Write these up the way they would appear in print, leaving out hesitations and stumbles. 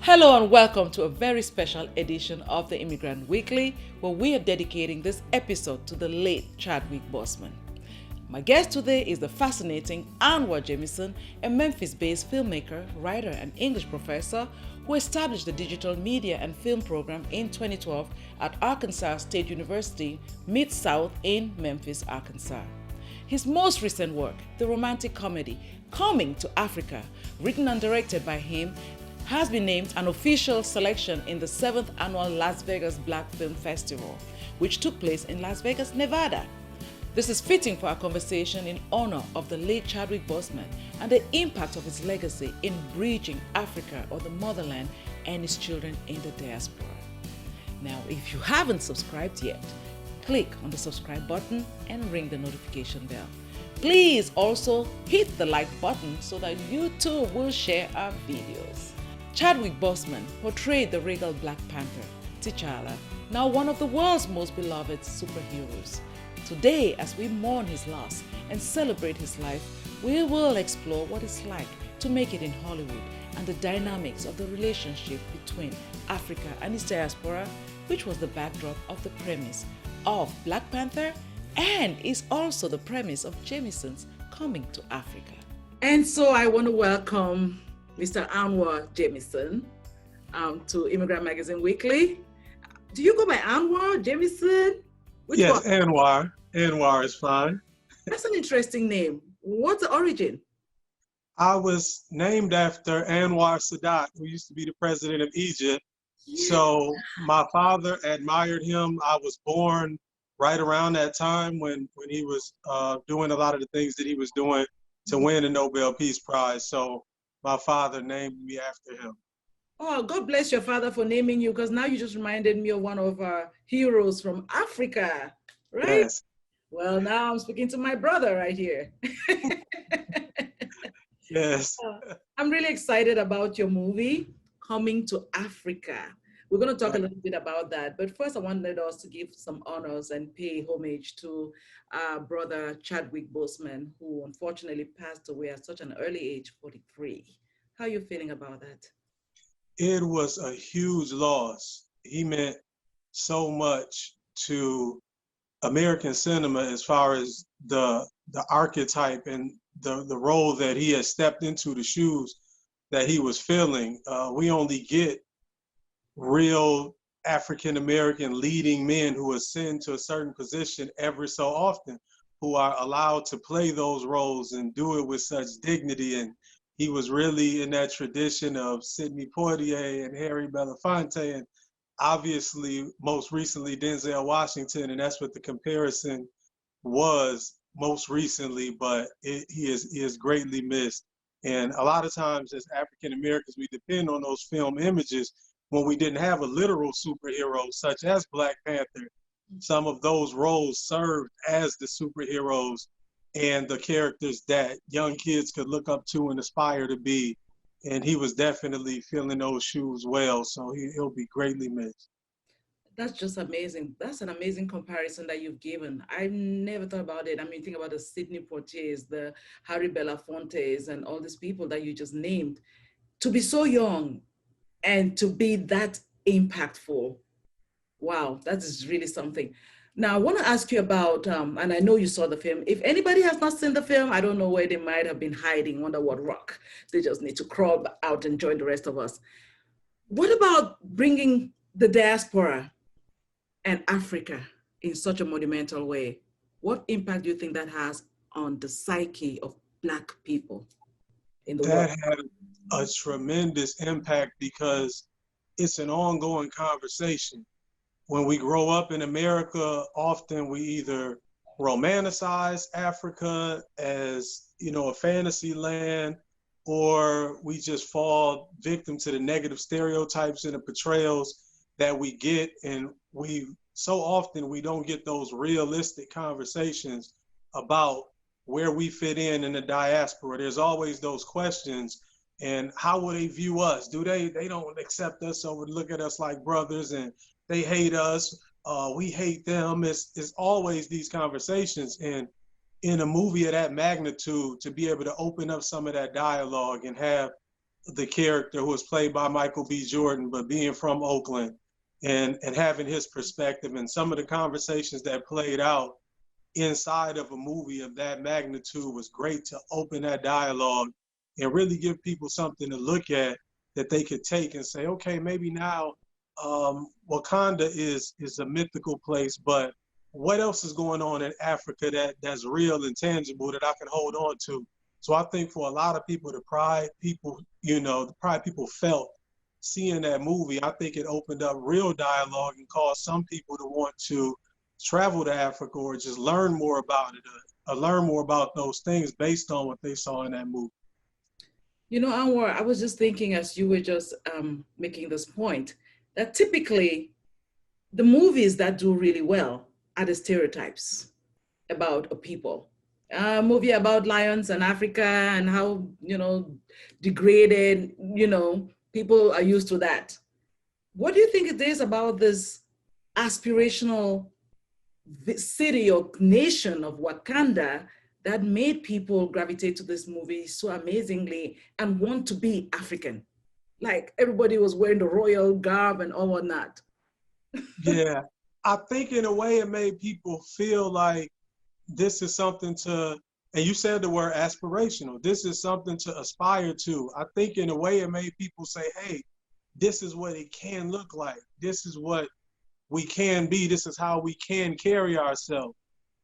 Hello and welcome to a very special edition of the Immigrant Weekly, where we are dedicating this episode to the late Chadwick Boseman. My guest today is the fascinating Anwar Jamison, a Memphis-based filmmaker, writer, and English professor who established the digital media and film program in 2012 at Arkansas State University, Mid-South in Memphis, Arkansas. His most recent work, the romantic comedy Coming to Africa, written and directed by him, has been named an official selection in the 7th annual Las Vegas Black Film Festival, which took place in Las Vegas, Nevada. This is fitting for our conversation in honor of the late Chadwick Boseman and the impact of his legacy in bridging Africa or the motherland and his children in the diaspora. Now, if you haven't subscribed yet, click on the subscribe button and ring the notification bell. Please also hit the like button so that you too will share our videos. Chadwick Boseman portrayed the regal Black Panther, T'Challa, now one of the world's most beloved superheroes. Today, as we mourn his loss and celebrate his life, we will explore what it's like to make it in Hollywood and the dynamics of the relationship between Africa and its diaspora, which was the backdrop of the premise of Black Panther and is also the premise of Jamison's Coming to Africa. And so I want to welcome Mr. Anwar Jamison to Immigrant Magazine Weekly. Do you go by Anwar Jamison? Yes, Anwar. Anwar is fine. That's an interesting name. What's the origin? I was named after Anwar Sadat, who used to be the president of Egypt. So my father admired him. I was born right around that time when he was doing a lot of the things that he was doing to win the Nobel Peace Prize. So my father named me after him. Oh, God bless your father for naming you, because now you just reminded me of one of our heroes from Africa, right? Yes. Well, now I'm speaking to my brother right here. Yes. I'm really excited about your movie, Coming to Africa. We're going to talk a little bit about that. But first, I wanted us to give some honors and pay homage to our brother Chadwick Boseman, who unfortunately passed away at such an early age, 43. How are you feeling about that? It was a huge loss. He meant so much to American cinema as far as the archetype and the role that he has stepped into, the shoes that he was filling. We only get real African-American leading men who ascend to a certain position every so often, who are allowed to play those roles and do it with such dignity. And he was really in that tradition of Sidney Poitier and Harry Belafonte, and obviously, most recently, Denzel Washington, and that's what the comparison was most recently, but he is greatly missed. And a lot of times as African-Americans, we depend on those film images when we didn't have a literal superhero such as Black Panther. Some of those roles served as the superheroes and the characters that young kids could look up to and aspire to be. And he was definitely filling those shoes well, so he'll be greatly missed. That's just amazing. That's an amazing comparison that you've given. I never thought about it. I mean, think about the Sidney Poitiers, the Harry Belafontes, and all these people that you just named. To be so young and to be that impactful, wow, that is really something. Now, I want to ask you about, and I know you saw the film. If anybody has not seen the film, I don't know where they might have been hiding, under what rock. They just need to crawl out and join the rest of us. What about bringing the diaspora and Africa in such a monumental way? What impact do you think that has on the psyche of Black people in the world? That had a tremendous impact because it's an ongoing conversation. When we grow up in America, often we either romanticize Africa as, a fantasy land, or we just fall victim to the negative stereotypes and the portrayals that we get. And so often we don't get those realistic conversations about where we fit in the diaspora. There's always those questions. And how will they view us? They don't accept us or look at us like brothers, and they hate us, we hate them. It's always these conversations. And in a movie of that magnitude, to be able to open up some of that dialogue and have the character who was played by Michael B. Jordan, but being from Oakland and having his perspective and some of the conversations that played out inside of a movie of that magnitude was great to open that dialogue and really give people something to look at that they could take and say, okay, maybe now Wakanda is a mythical place, but what else is going on in Africa that's real and tangible that I can hold on to? So I think for a lot of people, the pride people felt seeing that movie, I think it opened up real dialogue and caused some people to want to travel to Africa or just learn more about it, or learn more about those things based on what they saw in that movie. You know, Anwar, I was just thinking as you were just making this point, that typically the movies that do really well are the stereotypes about a people. A movie about lions and Africa and how, degraded, people are used to that. What do you think it is about this aspirational city or nation of Wakanda that made people gravitate to this movie so amazingly and want to be African? Like everybody was wearing the royal garb and all whatnot. Yeah, I think in a way it made people feel like this is something to, and you said the word aspirational, this is something to aspire to. I think in a way it made people say, hey, this is what it can look like. This is what we can be. This is how we can carry ourselves.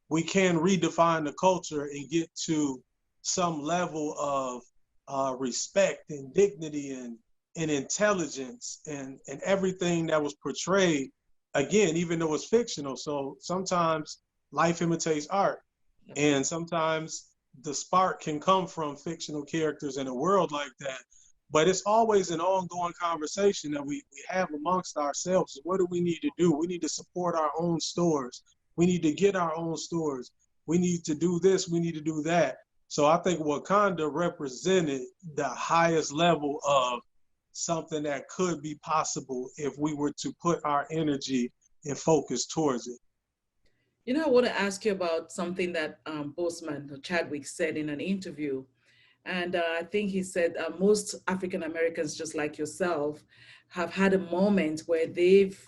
We can redefine the culture and get to some level of respect and dignity and intelligence and everything that was portrayed, again, even though it's fictional. So sometimes life imitates art. And sometimes the spark can come from fictional characters in a world like that. But it's always an ongoing conversation that we have amongst ourselves. What do we need to do? We need to support our own stores. We need to get our own stores. We need to do this. We need to do that. So I think Wakanda represented the highest level of something that could be possible if we were to put our energy and focus towards it. You know, I want to ask you about something that Boseman, or Chadwick, said in an interview. And I think he said most African Americans, just like yourself, have had a moment where they've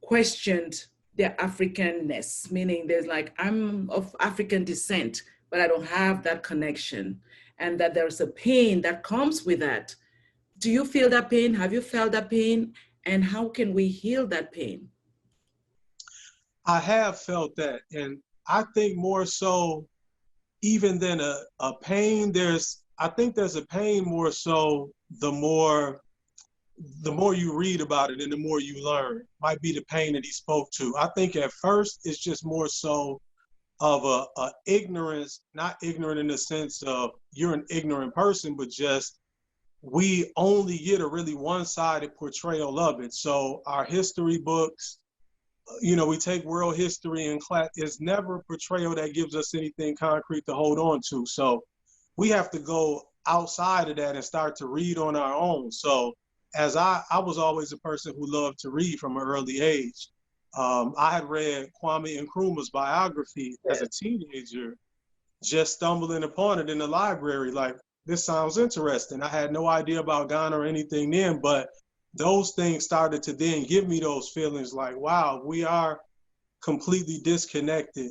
questioned their Africanness, meaning there's like, I'm of African descent, but I don't have that connection, and that there's a pain that comes with that. Do you feel that pain? Have you felt that pain? And how can we heal that pain? I have felt that. And I think more so even than a pain, I think there's a pain more so the more you read about it and the more you learn, might be the pain that he spoke to. I think at first it's just more so of a ignorance, not ignorant in the sense of you're an ignorant person, but just we only get a really one-sided portrayal of it. So our history books, we take world history in class, it's never a portrayal that gives us anything concrete to hold on to. So we have to go outside of that and start to read on our own. So as I was always a person who loved to read from an early age. I had read Kwame Nkrumah's biography as a teenager, just stumbling upon it in the library. Like, this sounds interesting. I had no idea about Ghana or anything then, but those things started to then give me those feelings like, wow, we are completely disconnected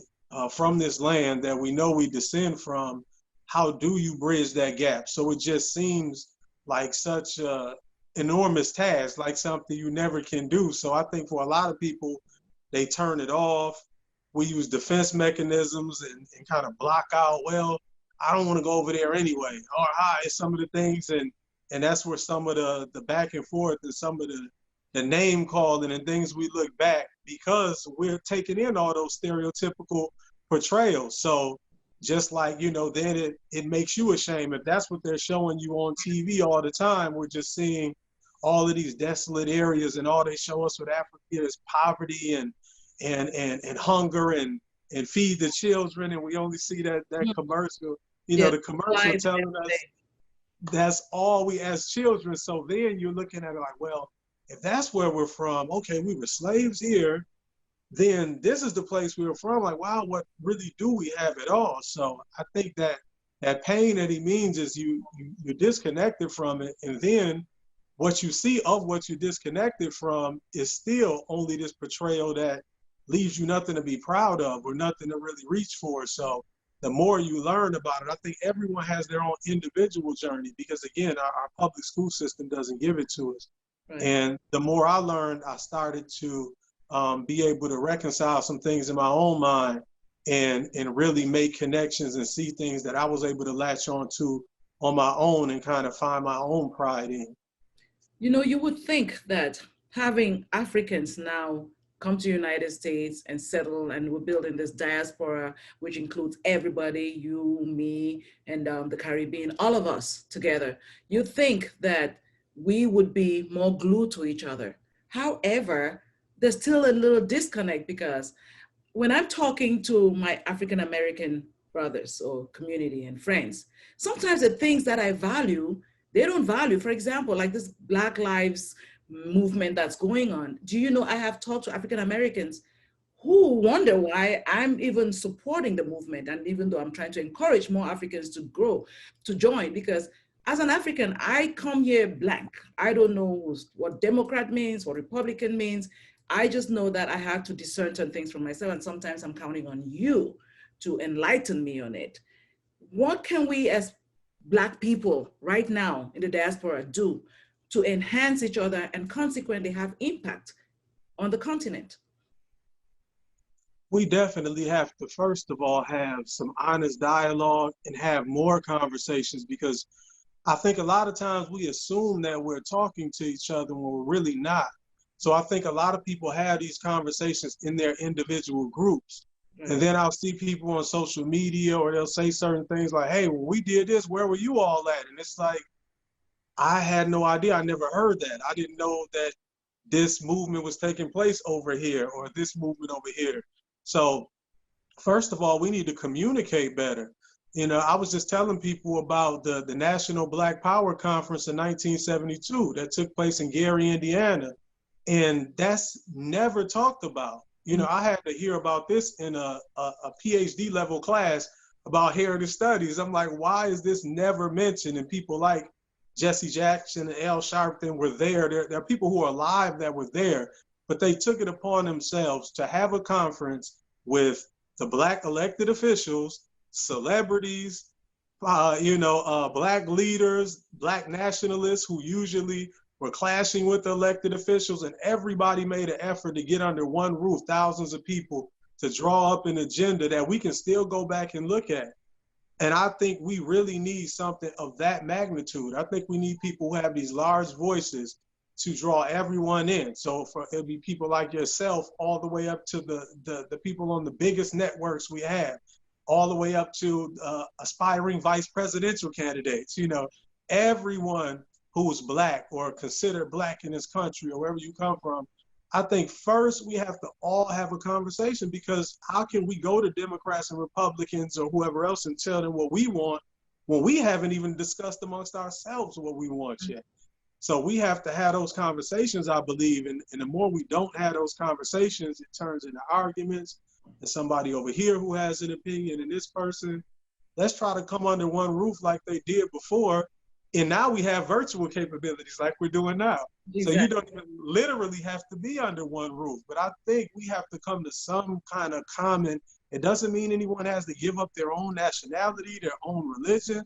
from this land that we know we descend from. How do you bridge that gap? So it just seems like such a enormous task, like something you never can do. So I think for a lot of people, they turn it off. We use defense mechanisms and kind of block out, well, I don't want to go over there anyway, or hi, some of the things. And that's where some of the back and forth and some of the name calling and things we look back, because we're taking in all those stereotypical portrayals. So just like, then it makes you ashamed. If that's what they're showing you on TV all the time, we're just seeing all of these desolate areas, and all they show us with Africa is poverty and hunger and feed the children. And we only see that commercial, the commercial telling us that's all we as children. So then you're looking at it like, well, if that's where we're from, okay, we were slaves here, then this is the place we were from. Like, wow, what really do we have at all? So I think that That pain that he means is you're disconnected from it, and then what you see of what you're disconnected from is still only this portrayal that leaves you nothing to be proud of or nothing to really reach for. So the more you learn about it, I think everyone has their own individual journey, because again, our public school system doesn't give it to us. Right. And the more I learned, I started to be able to reconcile some things in my own mind and really make connections and see things that I was able to latch on to on my own and kind of find my own pride in. You know, you would think that having Africans now come to the United States and settle, and we're building this diaspora, which includes everybody, you, me, and the Caribbean, all of us together, you'd think that we would be more glued to each other. However, there's still a little disconnect, because when I'm talking to my African-American brothers or community and friends, sometimes the things that I value, they don't value. For example, like this Black Lives movement that's going on. Do you know, I have talked to African-Americans who wonder why I'm even supporting the movement. And even though I'm trying to encourage more Africans to grow, to join, because as an African, I come here blank. I don't know what Democrat means, what Republican means. I just know that I have to discern certain things for myself, and sometimes I'm counting on you to enlighten me on it. What can we as Black people right now in the diaspora do to enhance each other and consequently have impact on the continent? We definitely have to, first of all, have some honest dialogue and have more conversations, because I think a lot of times we assume that we're talking to each other when we're really not. So I think a lot of people have these conversations in their individual groups. And then I'll see people on social media, or they'll say certain things like, hey, when we did this, where were you all at? And it's like, I had no idea. I never heard that. I didn't know that this movement was taking place over here or this movement over here. So first of all, we need to communicate better. You know, I was just telling people about the National Black Power Conference in 1972 that took place in Gary, Indiana. And that's never talked about. You know, I had to hear about this in a PhD level class about heritage studies. I'm like, why is this never mentioned? And people like Jesse Jackson and Al Sharpton were there. There are people who are alive that were there, but they took it upon themselves to have a conference with the Black elected officials, celebrities, Black leaders, Black nationalists who usually were clashing with the elected officials, and everybody made an effort to get under one roof, thousands of people, to draw up an agenda that we can still go back and look at. And I think we really need something of that magnitude. I think we need people who have these large voices to draw everyone in. So it'll be people like yourself, all the way up to the people on the biggest networks we have, all the way up to aspiring vice presidential candidates, you know, everyone who is Black or considered Black in this country or wherever you come from. I think first we have to all have a conversation, because how can we go to Democrats and Republicans or whoever else and tell them what we want when we haven't even discussed amongst ourselves what we want yet? So we have to have those conversations, I believe, and the more we don't have those conversations, it turns into arguments, and somebody over here who has an opinion and this person. Let's try to come under one roof like they did before. And now we have virtual capabilities like we're doing now. Exactly. So you don't even literally have to be under one roof. But I think we have to come to some kind of common. It doesn't mean anyone has to give up their own nationality, their own religion,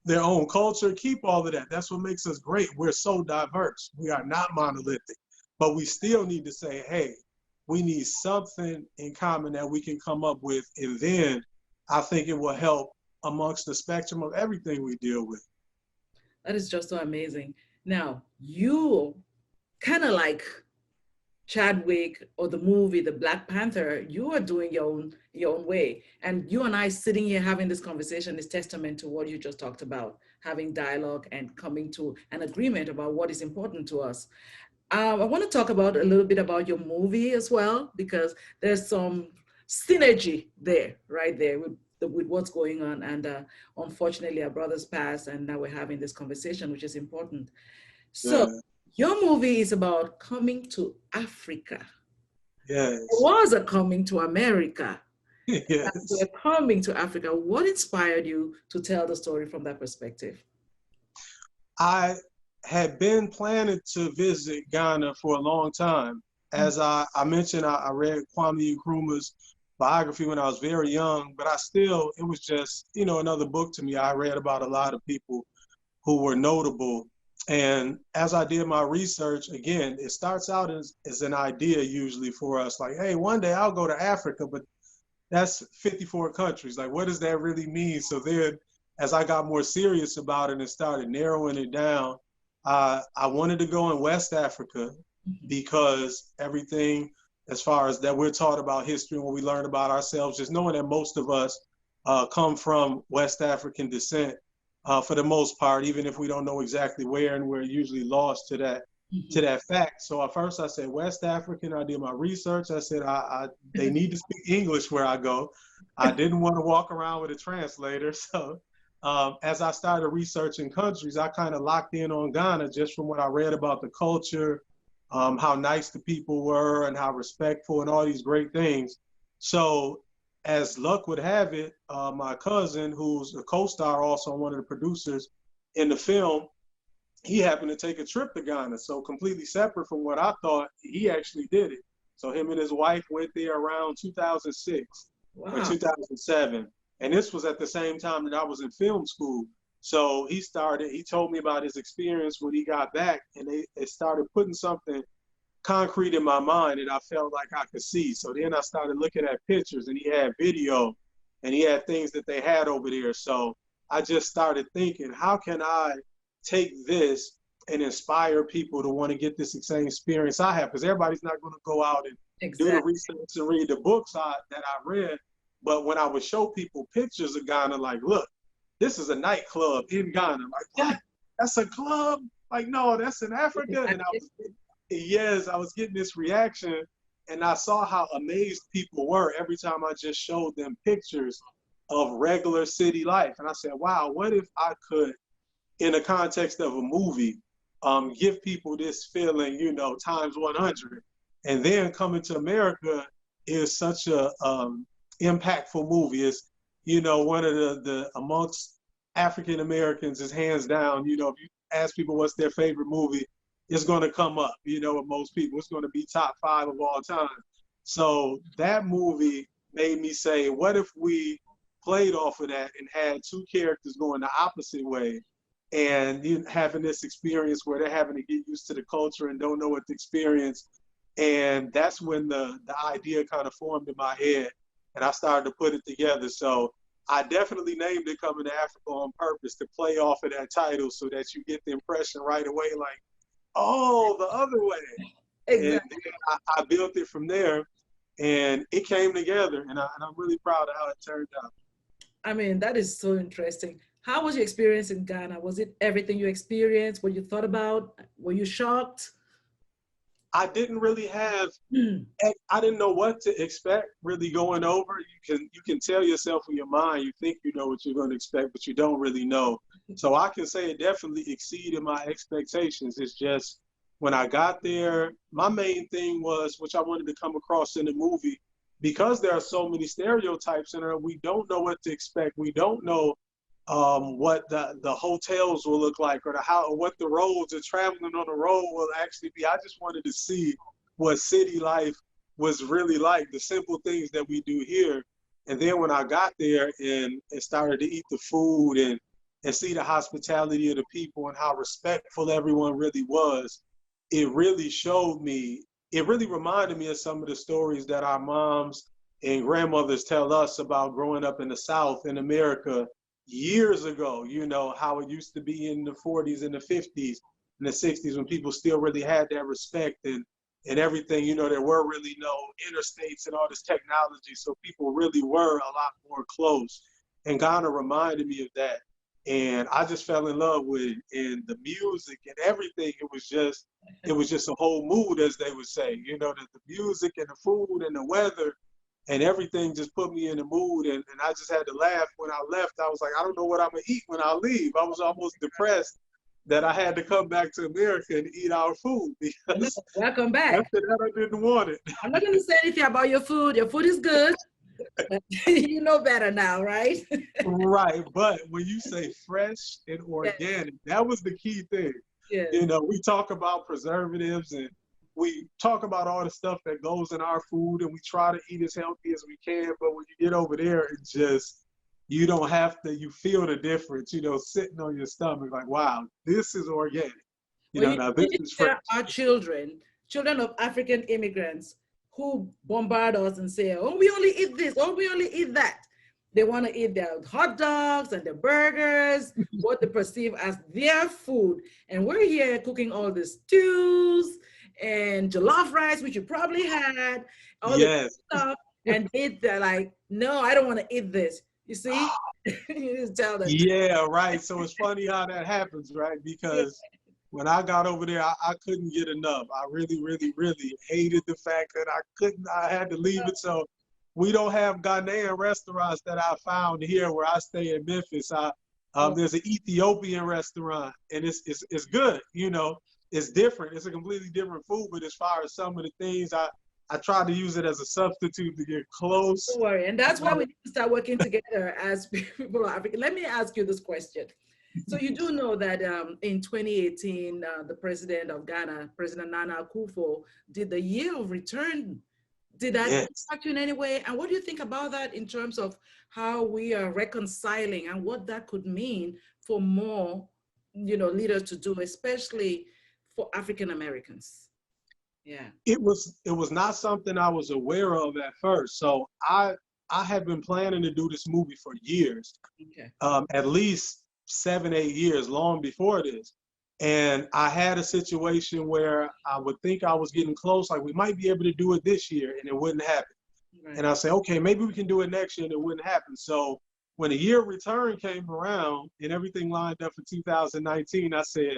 their own culture. Keep all of that. That's what makes us great. We're so diverse. We are not monolithic. But we still need to say, hey, we need something in common that we can come up with. And then I think it will help amongst the spectrum of everything we deal with. That is just so amazing. Now, you kind of like Chadwick or the movie, the Black Panther, you are doing your own way. And you and I sitting here having this conversation is testament to what you just talked about, having dialogue and coming to an agreement about what is important to us. I want to talk about a little bit about your movie as well, because there's some synergy there, right there with what's going on. And unfortunately, our brothers passed, and now we're having this conversation, which is important. So your movie is about coming to Africa. Yes. It was a coming to America. As Yes. we're coming to Africa, what inspired you to tell the story from that perspective? I had been planning to visit Ghana for a long time. As I mentioned, I read Kwame Nkrumah's biography when I was very young, but it was just, another book to me. I read about a lot of people who were notable. And as I did my research, again, it starts out as an idea usually for us, like, hey, one day I'll go to Africa, but that's 54 countries. Like, what does that really mean? So then, as I got more serious about it and started narrowing it down, I wanted to go in West Africa because everything, as far as that we're taught about history and what we learn about ourselves, just knowing that most of us come from West African descent for the most part, even if we don't know exactly where, and we're usually lost to that fact. So at first I said West African. I did my research. I said they need to speak English where I go. I didn't want to walk around with a translator. So as I started researching countries, I kind of locked in on Ghana just from what I read about the culture, how nice the people were and how respectful and all these great things. So as luck would have it, my cousin, who's a co-star, also one of the producers in the film, he happened to take a trip to Ghana. So completely separate from what I thought, he actually did it. So him and his wife went there around 2006 or 2007. And this was at the same time that I was in film school. So he told me about his experience when he got back, and they started putting something concrete in my mind that I felt like I could see. So then I started looking at pictures, and he had video, and he had things that they had over there. So I just started thinking, how can I take this and inspire people to want to get this same experience I have? Because everybody's not going to go out and do the research and read the books that I read. But when I would show people pictures of Ghana, like, look, this is a nightclub in Ghana. Like, what? That's a club? Like, no, that's in Africa. And I was getting this reaction, and I saw how amazed people were every time I just showed them pictures of regular city life. And I said, wow, what if I could, in the context of a movie, give people this feeling, times 100. And then Coming to America is such a impactful movie. It's, one of the amongst African Americans is hands down, if you ask people what's their favorite movie, it's going to come up, with most people. It's going to be top 5 of all time. So that movie made me say, what if we played off of that and had 2 characters going the opposite way, and having this experience where they're having to get used to the culture and don't know what to experience. And that's when the idea kind of formed in my head, and I started to put it together. So I definitely named it Coming to Africa on purpose, to play off of that title so that you get the impression right away, like, oh, the other way. Exactly. And then I built it from there, and it came together, and I'm really proud of how it turned out. I mean, that is so interesting. How was your experience in Ghana? Was it everything you experienced? What you thought about? Were you shocked? I didn't really have, I didn't know what to expect really going over. You can tell yourself in your mind, you think you know what you're going to expect, but you don't really know. So I can say it definitely exceeded my expectations. It's just when I got there, my main thing was, which I wanted to come across in the movie, because there are so many stereotypes in there, we don't know what to expect. We don't know what the hotels will look like, or what the roads or traveling on the road will actually be. I just wanted to see what city life was really like, the simple things that we do here. And then when I got there and started to eat the food and see the hospitality of the people and how respectful everyone really was, it really showed me, it really reminded me of some of the stories that our moms and grandmothers tell us about growing up in the South in America years ago, how it used to be in the 40s and the 50s and the 60s, when people still really had that respect and everything. There were really no interstates and all this technology, so people really were a lot more close. And Ghana reminded me of that. And I just fell in love with it, and the music and everything. It was just a whole mood, as they would say, the music and the food and the weather. And everything just put me in the mood, and I just had to laugh when I left. I was like, I don't know what I'm going to eat when I leave. I was almost depressed that I had to come back to America and eat our food, because welcome back. after that, I didn't want it. I'm not going to say anything about your food. Your food is good. You know better now, right? Right, but when you say fresh and Yes, organic, that was the key thing. yes. You know, we talk about preservatives and we talk about all the stuff that goes in our food and we try to eat as healthy as we can, but when you get over there, it just, you don't have to, you feel the difference, you know, sitting on your stomach like, wow, this is organic. You When know, you now this when you is fresh. hear our children, children of African immigrants who bombard us and say, oh, we only eat this, oh, we only eat that. They want to eat their hot dogs and their burgers, what they perceive as their food. And we're here cooking all the stews and jollof rice, which you probably had, all the Yes. stuff. And they're like, no, I don't want to eat this. You see? You just tell them. Yeah, right. So it's funny how that happens, right? Yeah. Because when I got over there, I couldn't get enough. I really, really, really hated the fact that I had to leave it. So we don't have Ghanaian restaurants that I found here where I stay in Memphis. There's an Ethiopian restaurant and it's good, you know, it's different. It's a completely different food, but as far as some of the things, I try to use it as a substitute to get close. Don't worry. And that's why we need to start working together as people of Africa. Let me ask you this question. So you do know that in 2018, the president of Ghana, President Nana Akufo, did the year of return. Did that Yes. impact you in any way? And what do you think about that in terms of how we are reconciling and what that could mean for more, leaders to do, especially for African Americans? Yeah. It was not something I was aware of at first. So I had been planning to do this movie for years, Okay. at least 7, 8 years, long before this. And I had a situation where I would think I was getting close, like we might be able to do it this year, and it wouldn't happen. Right. And I say, okay, maybe we can do it next year, and it wouldn't happen. So when the year of return came around and everything lined up for 2019, I said,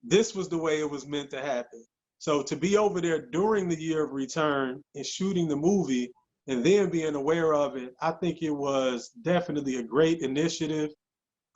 this was the way it was meant to happen. So to be over there during the year of return and shooting the movie and then being aware of it, I think it was definitely a great initiative.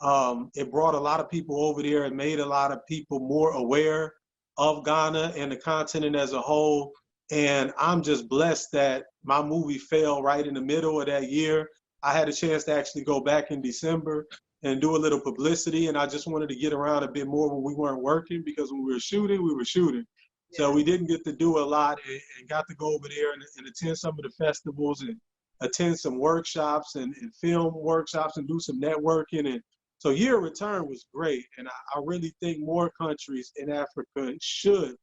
It brought a lot of people over there. It made a lot of people more aware of Ghana and the continent as a whole. And I'm just blessed that my movie fell right in the middle of that year. I had a chance to actually go back in December and do a little publicity. And I just wanted to get around a bit more when we weren't working, because when we were shooting, we were shooting. So we didn't get to do a lot, and got to go over there and attend some of the festivals and attend some workshops and film workshops and do some networking. And so year of return was great. And I really think more countries in Africa should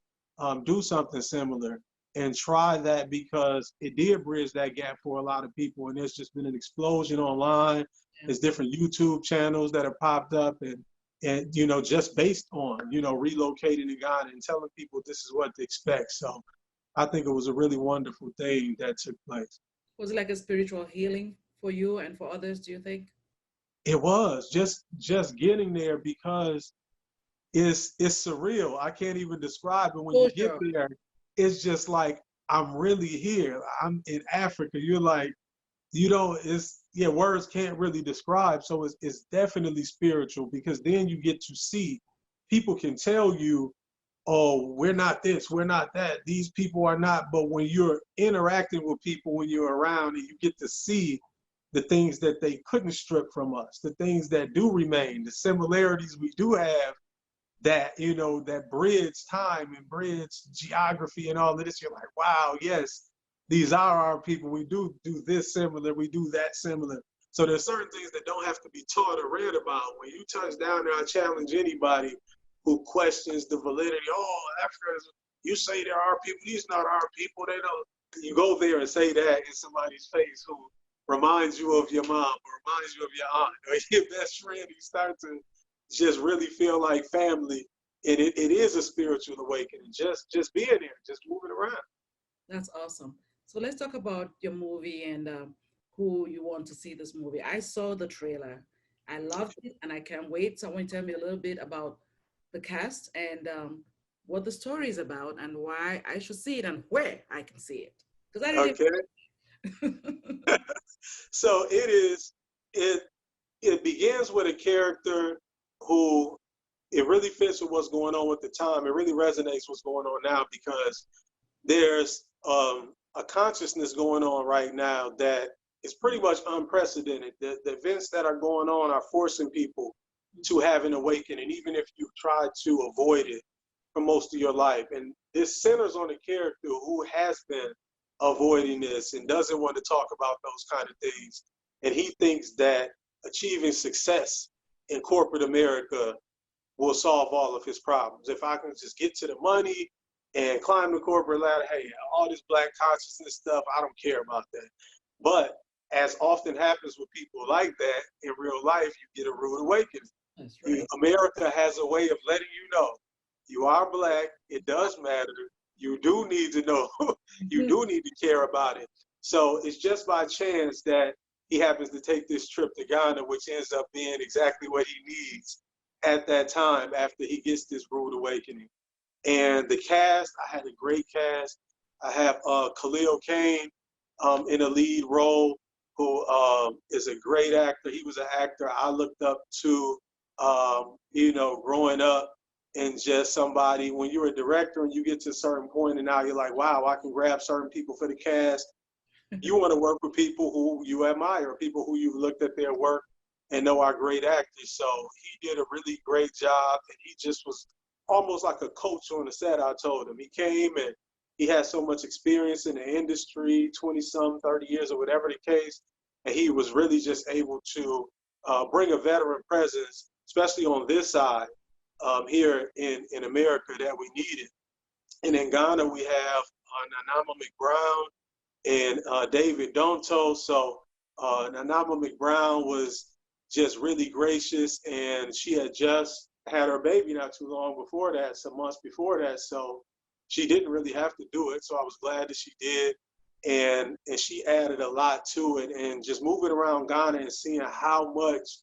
do something similar and try that, because it did bridge that gap for a lot of people. And there's just been an explosion online. There's different YouTube channels that have popped up, and just based on, relocating to Ghana and telling people this is what to expect. So I think it was a really wonderful thing that took place. Was it like a spiritual healing for you and for others, do you think? It was just getting there, because it's surreal. I can't even describe it. When you get Sure. there, it's just like, I'm really here. I'm in Africa. You're like, words can't really describe. So it's definitely spiritual, because then you get to see, people can tell you, oh, we're not this, we're not that, these people are not. But when you're interacting with people, when you're around, and you get to see the things that they couldn't strip from us, the things that do remain, the similarities we do have, that bridge time and bridge geography and all of this, you're like, wow, yes, these are our people. We do this similar, we do that similar. So there's certain things that don't have to be taught or read about. When you touch down there, I challenge anybody who questions the validity. Oh, Africa, you say there are people, these not our people, they don't. You go there and say that in somebody's face who reminds you of your mom, or reminds you of your aunt, or your best friend. You start to just really feel like family. And it is a spiritual awakening, just being there, just moving around. That's awesome. So let's talk about your movie and who you want to see this movie. I saw the trailer. I loved it and I can't wait. Someone tell me a little bit about the cast and what the story is about and why I should see it and where I can see it. Because I didn't. Okay. So it begins with a character who, it really fits with what's going on with the time. It really resonates what's going on now, because there's a consciousness going on right now that is pretty much unprecedented. The events that are going on are forcing people to have an awakening, even if you've tried to avoid it for most of your life. And this centers on a character who has been avoiding this and doesn't want to talk about those kind of things. And he thinks that achieving success in corporate America will solve all of his problems. If I can just get to the money and climb the corporate ladder, hey, all this Black consciousness stuff, I don't care about that. But as often happens with people like that, in real life, you get a rude awakening. That's right. America has a way of letting you know you are Black, it does matter, you do need to know, you do need to care about it. So it's just by chance that he happens to take this trip to Ghana, which ends up being exactly what he needs at that time after he gets this rude awakening. And the cast, I had a great cast. I have Khalil Kane in a lead role, who is a great actor. He was an actor I looked up to, growing up, and just somebody, when you're a director and you get to a certain point and now you're like, wow, I can grab certain people for the cast. You want to work with people who you admire, people who you've looked at their work and know are great actors. So he did a really great job, and he just was almost like a coach on the set. I told him he came and he had so much experience in the industry, 20-some, 30 years or whatever the case. And he was really just able to bring a veteran presence, especially on this side here in America, that we needed. And in Ghana, we have Nanama McBrown and David Donto. So Nanama McBrown was just really gracious, and she had just had her baby not too long before that, some months before that. So she didn't really have to do it. So I was glad that she did. And she added a lot to it. And just moving around Ghana and seeing how much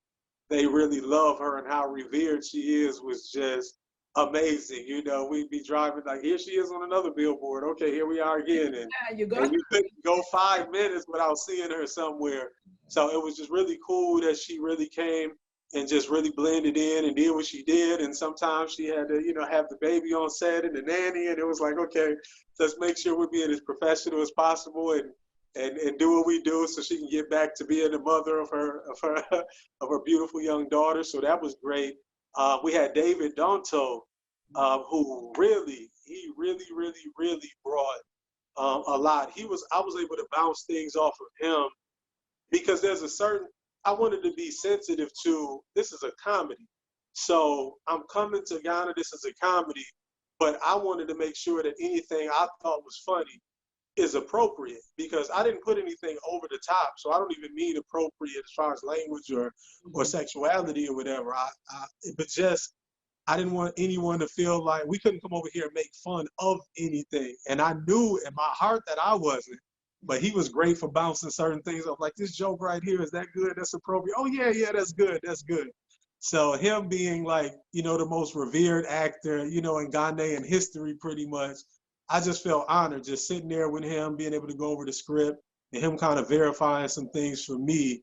they really love her and how revered she is was just amazing. You know, we'd be driving, like, here she is on another billboard. Okay, here we are again. And, You and you couldn't go 5 minutes without seeing her somewhere. So it was just really cool that she really came and just really blended in and did what she did. And sometimes she had to, have the baby on set and the nanny, and it was like, okay, let's make sure we're being as professional as possible and do what we do so she can get back to being the mother of her beautiful young daughter. So that was great. We had David Donto, who really brought a lot. I was able to bounce things off of him because I wanted to be sensitive to, this is a comedy. So I'm coming to Ghana, this is a comedy, but I wanted to make sure that anything I thought was funny is appropriate, because I didn't put anything over the top. So I don't even mean appropriate as far as language or sexuality or whatever. I didn't want anyone to feel like we couldn't come over here and make fun of anything. And I knew in my heart that I wasn't. But he was great for bouncing certain things off. Like, this joke right here, is that good? That's appropriate. Oh, yeah, that's good. That's good. So him being like, the most revered actor, in Ghanaian history pretty much, I just felt honored just sitting there with him, being able to go over the script and him kind of verifying some things for me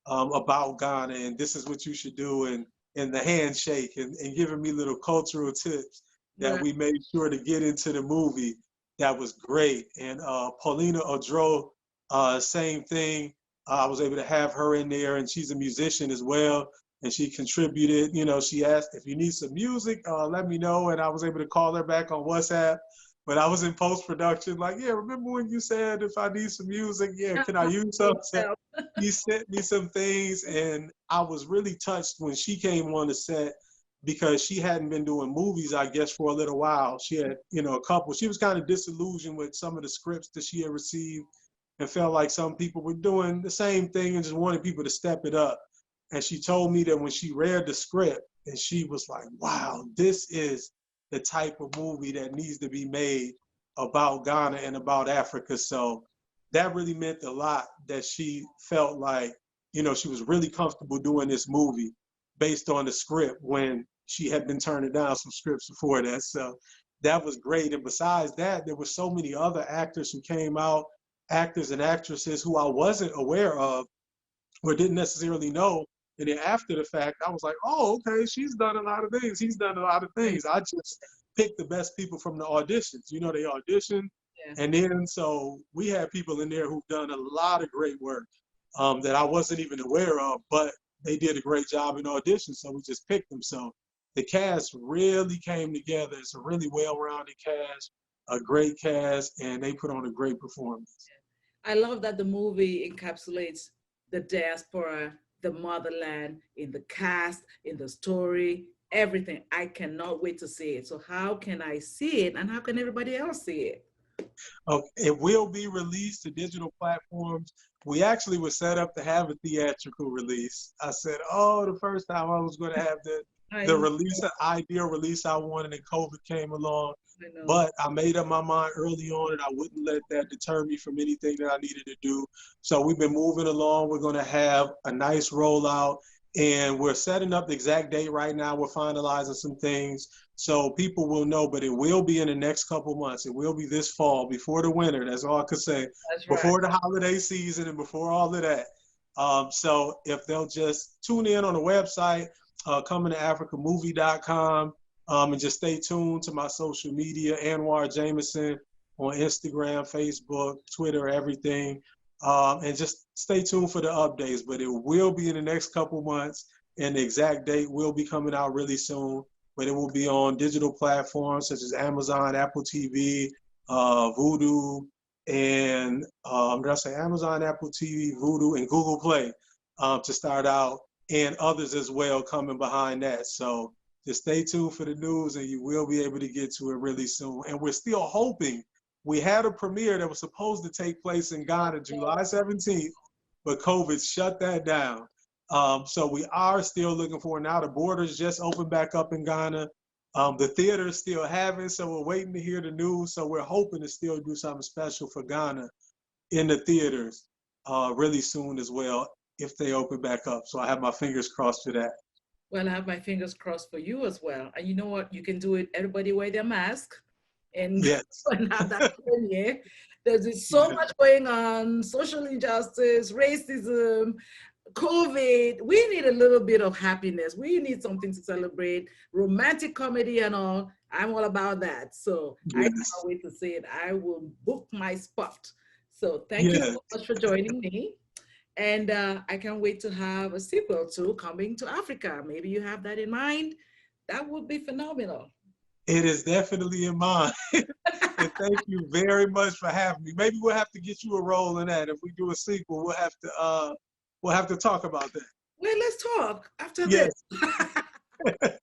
about Ghana, and this is what you should do, and the handshake and giving me little cultural tips that we made sure to get into the movie. That was great. And Paulina Odro, same thing. I was able to have her in there, and she's a musician as well. And she contributed, she asked, if you need some music, let me know. And I was able to call her back on WhatsApp. But I was in post-production, like, yeah, remember when you said if I need some music, yeah, can I use some? So he sent me some things, and I was really touched when she came on the set, because she hadn't been doing movies, I guess, for a little while. She had, a couple. She was kind of disillusioned with some of the scripts that she had received and felt like some people were doing the same thing and just wanted people to step it up. And she told me that when she read the script, and she was like, wow, this is the type of movie that needs to be made about Ghana and about Africa. So that really meant a lot, that she felt like, she was really comfortable doing this movie based on the script, when she had been turning down some scripts before that. So that was great. And besides that, there were so many other actors who came out, actors and actresses who I wasn't aware of or didn't necessarily know. And then after the fact, I was like, oh, okay, she's done a lot of things. He's done a lot of things. I just picked the best people from the auditions. They auditioned. Yeah. And then, so we had people in there who've done a lot of great work. that I wasn't even aware of, but they did a great job in audition, so we just picked them. So the cast really came together. It's a really well-rounded cast, a great cast, and they put on a great performance. I love that the movie encapsulates the diaspora, the motherland, in the cast, in the story, everything. I cannot wait to see it. So how can I see it, and how can everybody else see it? Okay, it will be released to digital platforms. We actually were set up to have a theatrical release. I said, oh, the first time I was going to have the release, ideal release I wanted, and COVID came along. But I made up my mind early on, and I wouldn't let that deter me from anything that I needed to do. So we've been moving along. We're going to have a nice rollout, and we're setting up the exact date right now. We're finalizing some things so people will know, but it will be in the next couple months. It will be this fall, before the winter. That's all I could say. That's before right. the holiday season and before all of that. So if they'll just tune in on the website, comingtoafricamovie.com, and just stay tuned to my social media, Anwar Jamison on Instagram, Facebook, Twitter, everything. And just stay tuned for the updates, but it will be in the next couple months, and the exact date will be coming out really soon, but it will be on digital platforms such as Amazon, Apple TV, Vudu, and did I say Amazon, Apple TV, Vudu, and Google Play to start out, and others as well coming behind that. So just stay tuned for the news, and you will be able to get to it really soon. And we're still hoping. We had a premiere that was supposed to take place in Ghana July 17th, but COVID shut that down. So we are still looking for it now. The borders just opened back up in Ghana. The theaters still haven't, so we're waiting to hear the news. So we're hoping to still do something special for Ghana in the theaters really soon as well, if they open back up. So I have my fingers crossed for that. Well, I have my fingers crossed for you as well. And you know what? You can do it. Everybody wear their mask and, yes. and have that premiere. There's so much going on: social injustice, racism, COVID. We need a little bit of happiness. We need something to celebrate, romantic comedy and all. I'm all about that. So I can't wait to see it. I will book my spot. So thank you so much for joining me. And I can't wait to have a sequel to Coming to Africa. Maybe you have that in mind. That would be phenomenal. It is definitely in mind. And thank you very much for having me. Maybe we'll have to get you a role in that. If we do a sequel, we'll have to talk about that. Well, let's talk after this. Thank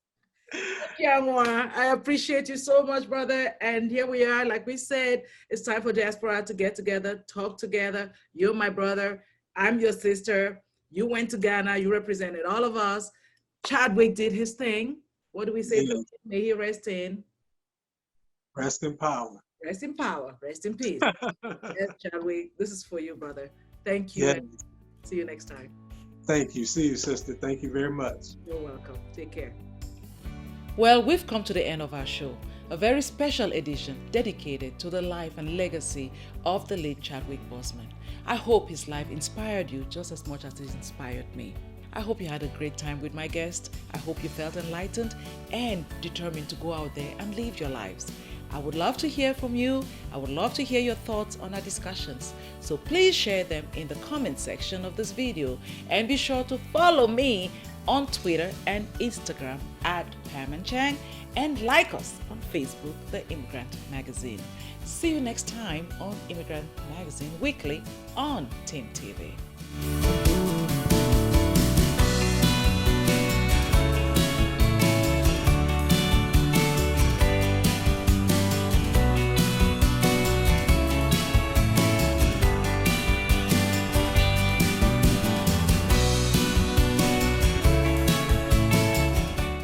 you, Anwar. I appreciate you so much, brother. And here we are. Like we said, it's time for diaspora to get together, talk together. You're my brother. I'm your sister. You went to Ghana. You represented all of us. Chadwick did his thing. What do we say? Yeah. May he rest in. Rest in power. Rest in power. Rest in peace. Yes, Chadwick, this is for you, brother. Thank you. Yeah. And see you next time. Thank you. See you, sister. Thank you very much. You're welcome. Take care. Well, we've come to the end of our show, a very special edition dedicated to the life and legacy of the late Chadwick Boseman. I hope his life inspired you just as much as it inspired me. I hope you had a great time with my guest. I hope you felt enlightened and determined to go out there and live your lives. I would love to hear from you. I would love to hear your thoughts on our discussions. So please share them in the comment section of this video, and be sure to follow me on Twitter and Instagram at Anchang, and like us on Facebook, The Immigrant Magazine. See you next time on Immigrant Magazine Weekly on TIMTV.